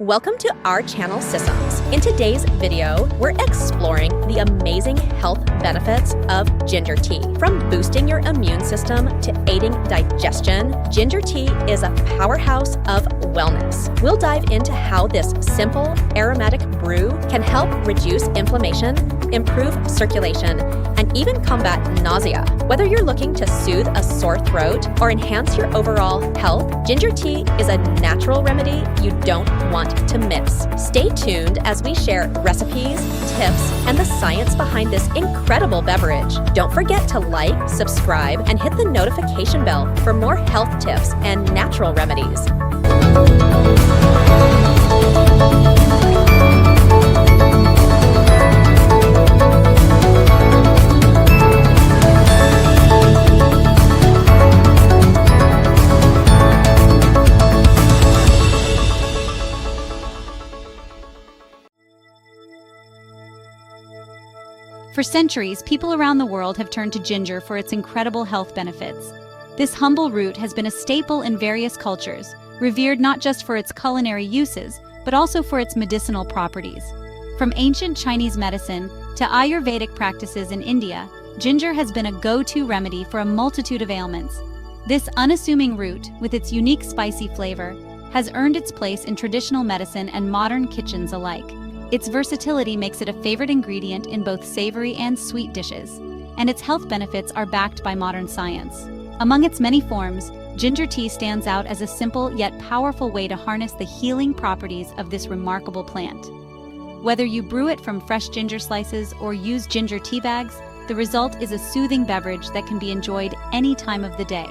Welcome to our channel Systems. In today's video, we're exploring the amazing health benefits of ginger tea. From boosting your immune system to aiding digestion, ginger tea is a powerhouse of wellness. We'll dive into how this simple aromatic brew can help reduce inflammation, improve circulation, and even combat nausea. Whether you're looking to soothe a sore throat or enhance your overall health, ginger tea is a natural remedy you don't want to miss. Stay tuned as we share recipes, tips, and the science behind this incredible beverage. Don't forget to like, subscribe, and hit the notification bell for more health tips and natural remedies. For centuries, people around the world have turned to ginger for its incredible health benefits. This humble root has been a staple in various cultures, revered not just for its culinary uses, but also for its medicinal properties. From ancient Chinese medicine to Ayurvedic practices in India, ginger has been a go-to remedy for a multitude of ailments. This unassuming root, with its unique spicy flavor, has earned its place in traditional medicine and modern kitchens alike. Its versatility makes it a favorite ingredient in both savory and sweet dishes, and its health benefits are backed by modern science. Among its many forms, ginger tea stands out as a simple yet powerful way to harness the healing properties of this remarkable plant. Whether you brew it from fresh ginger slices or use ginger tea bags, the result is a soothing beverage that can be enjoyed any time of the day.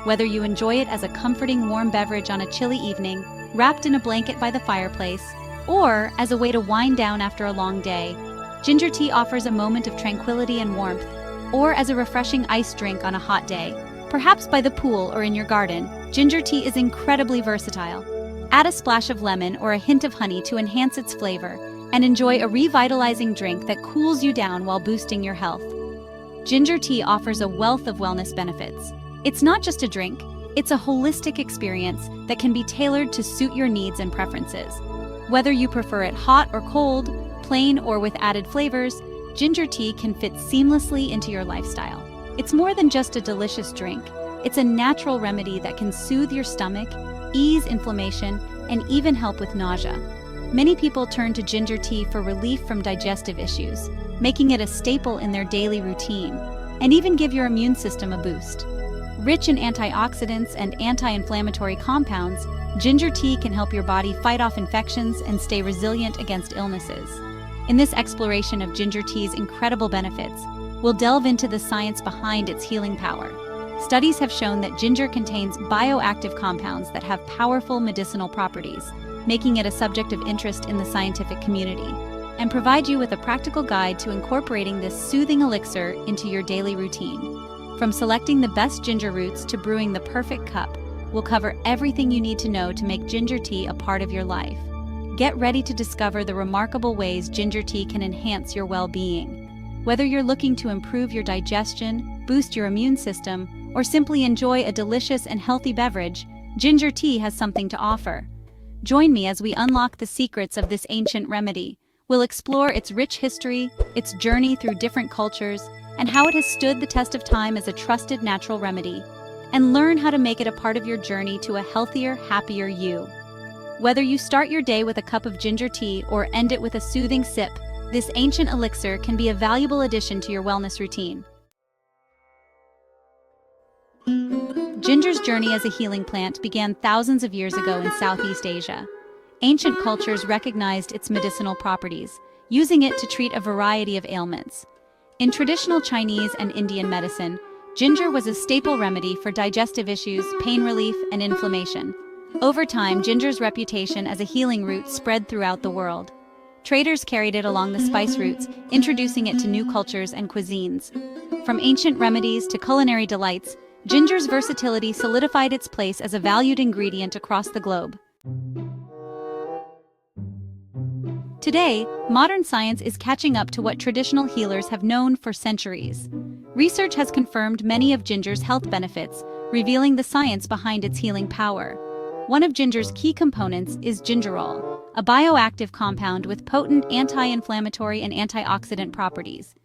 Whether you enjoy it as a comforting warm beverage on a chilly evening, wrapped in a blanket by the fireplace, or as a way to wind down after a long day, ginger tea offers a moment of tranquility and warmth, or as a refreshing iced drink on a hot day, perhaps by the pool or in your garden. Ginger tea is incredibly versatile. Add a splash of lemon or a hint of honey to enhance its flavor, and enjoy a revitalizing drink that cools you down while boosting your health. Ginger tea offers a wealth of wellness benefits. It's not just a drink, it's a holistic experience that can be tailored to suit your needs and preferences. Whether you prefer it hot or cold, plain or with added flavors, ginger tea can fit seamlessly into your lifestyle. It's more than just a delicious drink. It's a natural remedy that can soothe your stomach, ease inflammation, and even help with nausea. Many people turn to ginger tea for relief from digestive issues, making it a staple in their daily routine, and even give your immune system a boost. Rich in antioxidants and anti-inflammatory compounds, ginger tea can help your body fight off infections and stay resilient against illnesses. In this exploration of ginger tea's incredible benefits, we'll delve into the science behind its healing power. Studies have shown that ginger contains bioactive compounds that have powerful medicinal properties, making it a subject of interest in the scientific community, and provide you with a practical guide to incorporating this soothing elixir into your daily routine. From selecting the best ginger roots to brewing the perfect cup, we'll cover everything you need to know to make ginger tea a part of your life. Get ready to discover the remarkable ways ginger tea can enhance your well-being. Whether you're looking to improve your digestion, boost your immune system, or simply enjoy a delicious and healthy beverage, ginger tea has something to offer. Join me as we unlock the secrets of this ancient remedy. We'll explore its rich history, its journey through different cultures, and how it has stood the test of time as a trusted natural remedy, and learn how to make it a part of your journey to a healthier, happier you. Whether you start your day with a cup of ginger tea or end it with a soothing sip, this ancient elixir can be a valuable addition to your wellness routine. Ginger's journey as a healing plant began thousands of years ago in Southeast Asia. Ancient cultures recognized its medicinal properties, using it to treat a variety of ailments. In traditional Chinese and Indian medicine, ginger was a staple remedy for digestive issues, pain relief, and inflammation. Over time, ginger's reputation as a healing root spread throughout the world. Traders carried it along the spice routes, introducing it to new cultures and cuisines. From ancient remedies to culinary delights, ginger's versatility solidified its place as a valued ingredient across the globe. Today, modern science is catching up to what traditional healers have known for centuries. Research has confirmed many of ginger's health benefits, revealing the science behind its healing power. One of ginger's key components is gingerol, a bioactive compound with potent anti-inflammatory and antioxidant properties.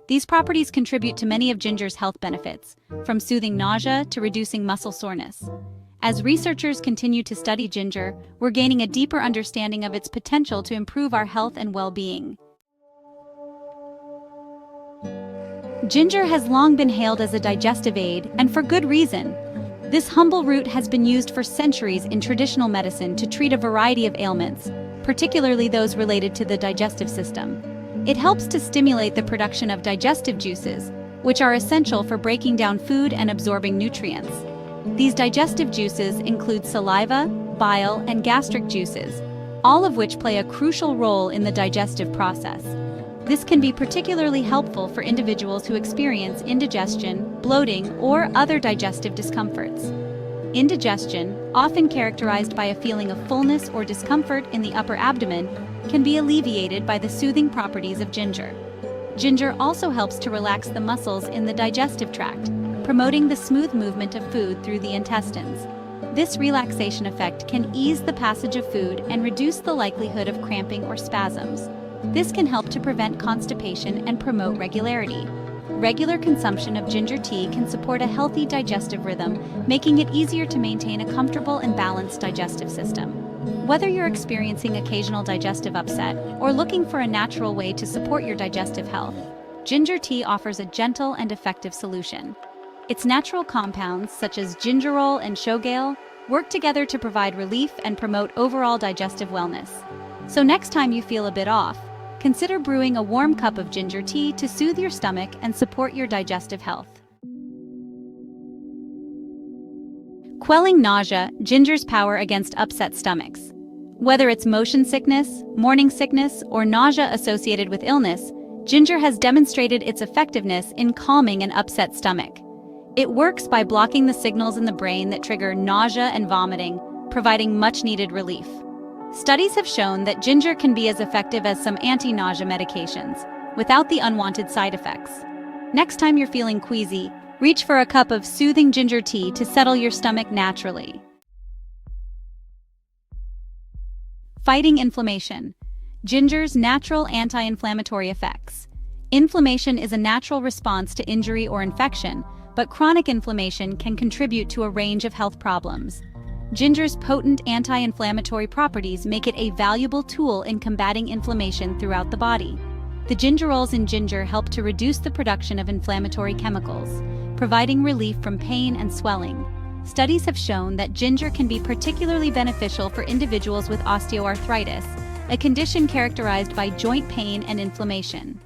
These properties contribute to many of ginger's health benefits, from soothing nausea to reducing muscle soreness. As researchers continue to study ginger, we're gaining a deeper understanding of its potential to improve our health and well-being. Ginger has long been hailed as a digestive aid, and for good reason. This humble root has been used for centuries in traditional medicine to treat a variety of ailments, particularly those related to the digestive system. It helps to stimulate the production of digestive juices, which are essential for breaking down food and absorbing nutrients. These digestive juices include saliva, bile, and gastric juices, all of which play a crucial role in the digestive process. This can be particularly helpful for individuals who experience indigestion, bloating, or other digestive discomforts. Indigestion, often characterized by a feeling of fullness or discomfort in the upper abdomen, can be alleviated by the soothing properties of ginger. Ginger also helps to relax the muscles in the digestive tract, promoting the smooth movement of food through the intestines. This relaxation effect can ease the passage of food and reduce the likelihood of cramping or spasms. This can help to prevent constipation and promote regularity. Regular consumption of ginger tea can support a healthy digestive rhythm, making it easier to maintain a comfortable and balanced digestive system. Whether you're experiencing occasional digestive upset or looking for a natural way to support your digestive health, ginger tea offers a gentle and effective solution. Its natural compounds, such as gingerol and shogail, work together to provide relief and promote overall digestive wellness. So next time you feel a bit off, consider brewing a warm cup of ginger tea to soothe your stomach and support your digestive health. Quelling nausea, ginger's power against upset stomachs. Whether it's motion sickness, morning sickness, or nausea associated with illness, ginger has demonstrated its effectiveness in calming an upset stomach. It works by blocking the signals in the brain that trigger nausea and vomiting, providing much-needed relief. Studies have shown that ginger can be as effective as some anti-nausea medications, without the unwanted side effects. Next time you're feeling queasy, reach for a cup of soothing ginger tea to settle your stomach naturally. Fighting inflammation. Ginger's natural anti-inflammatory effects. Inflammation is a natural response to injury or infection, but chronic inflammation can contribute to a range of health problems. Ginger's potent anti-inflammatory properties make it a valuable tool in combating inflammation throughout the body. The gingerols in ginger help to reduce the production of inflammatory chemicals, providing relief from pain and swelling. Studies have shown that ginger can be particularly beneficial for individuals with osteoarthritis, a condition characterized by joint pain and inflammation.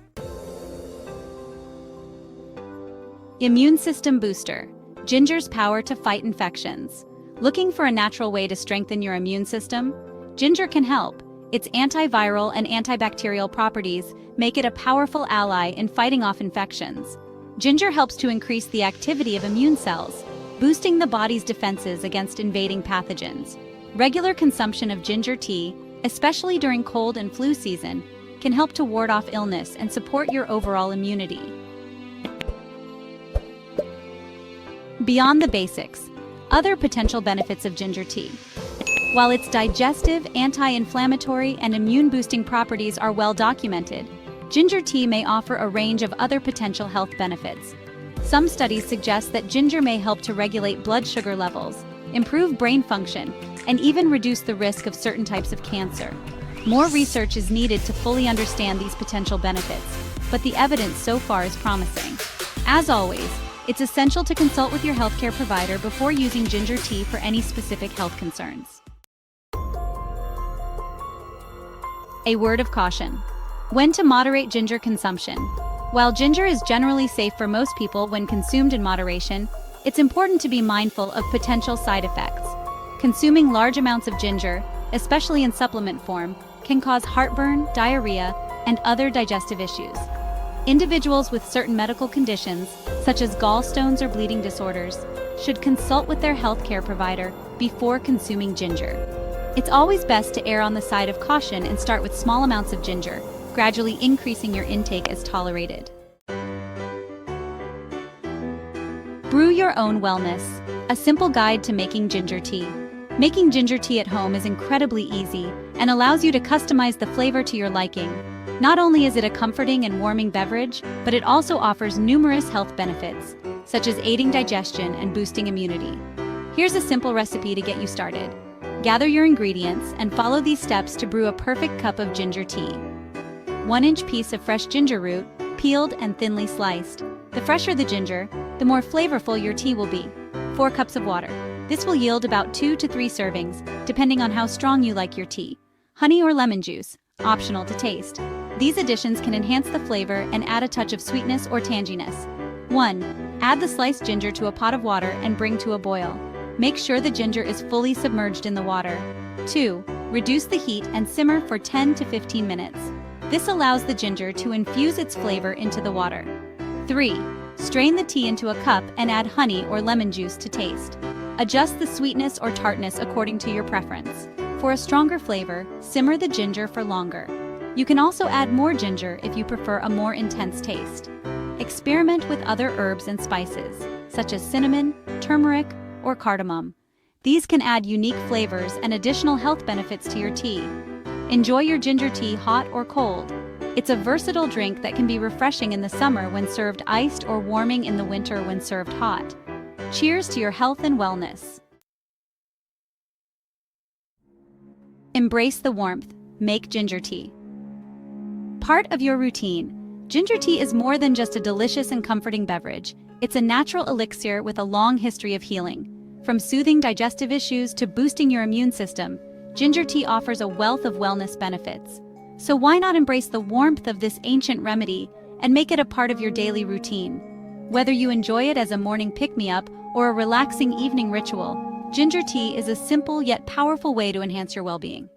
Immune system booster. Ginger's power to fight infections. Looking for a natural way to strengthen your immune system? Ginger can help. Its antiviral and antibacterial properties make it a powerful ally in fighting off infections. Ginger helps to increase the activity of immune cells, boosting the body's defenses against invading pathogens. Regular consumption of ginger tea, especially during cold and flu season, can help to ward off illness and support your overall immunity. Beyond the basics, other potential benefits of ginger tea. While its digestive, anti-inflammatory, and immune-boosting properties are well documented, ginger tea may offer a range of other potential health benefits. Some studies suggest that ginger may help to regulate blood sugar levels, improve brain function, and even reduce the risk of certain types of cancer. More research is needed to fully understand these potential benefits, but the evidence so far is promising. As always, it's essential to consult with your healthcare provider before using ginger tea for any specific health concerns. A word of caution. When to moderate ginger consumption. While ginger is generally safe for most people when consumed in moderation, it's important to be mindful of potential side effects. Consuming large amounts of ginger, especially in supplement form, can cause heartburn, diarrhea, and other digestive issues. Individuals with certain medical conditions, such as gallstones or bleeding disorders, should consult with their healthcare provider before consuming ginger. It's always best to err on the side of caution and start with small amounts of ginger, gradually increasing your intake as tolerated. Brew your own wellness. A simple guide to making ginger tea. Making ginger tea at home is incredibly easy, and allows you to customize the flavor to your liking. Not only is it a comforting and warming beverage, but it also offers numerous health benefits, such as aiding digestion and boosting immunity. Here's a simple recipe to get you started. Gather your ingredients and follow these steps to brew a perfect cup of ginger tea. 1-inch piece of fresh ginger root, peeled and thinly sliced. The fresher the ginger, the more flavorful your tea will be. 4 cups of water. This will yield about 2 to 3 servings, depending on how strong you like your tea. Honey or lemon juice, optional to taste. These additions can enhance the flavor and add a touch of sweetness or tanginess. 1. Add the sliced ginger to a pot of water and bring to a boil. Make sure the ginger is fully submerged in the water. 2. Reduce the heat and simmer for 10 to 15 minutes. This allows the ginger to infuse its flavor into the water. 3. Strain the tea into a cup and add honey or lemon juice to taste. Adjust the sweetness or tartness according to your preference. For a stronger flavor, simmer the ginger for longer. You can also add more ginger if you prefer a more intense taste. Experiment with other herbs and spices, such as cinnamon, turmeric, or cardamom. These can add unique flavors and additional health benefits to your tea. Enjoy your ginger tea hot or cold. It's a versatile drink that can be refreshing in the summer when served iced or warming in the winter when served hot. Cheers to your health and wellness. Embrace the warmth. Make ginger tea part of your routine. Ginger tea is more than just a delicious and comforting beverage. It's a natural elixir with a long history of healing. From soothing digestive issues to boosting your immune system, ginger tea offers a wealth of wellness benefits. So why not embrace the warmth of this ancient remedy and make it a part of your daily routine? Whether you enjoy it as a morning pick-me-up or a relaxing evening ritual, ginger tea is a simple yet powerful way to enhance your well-being.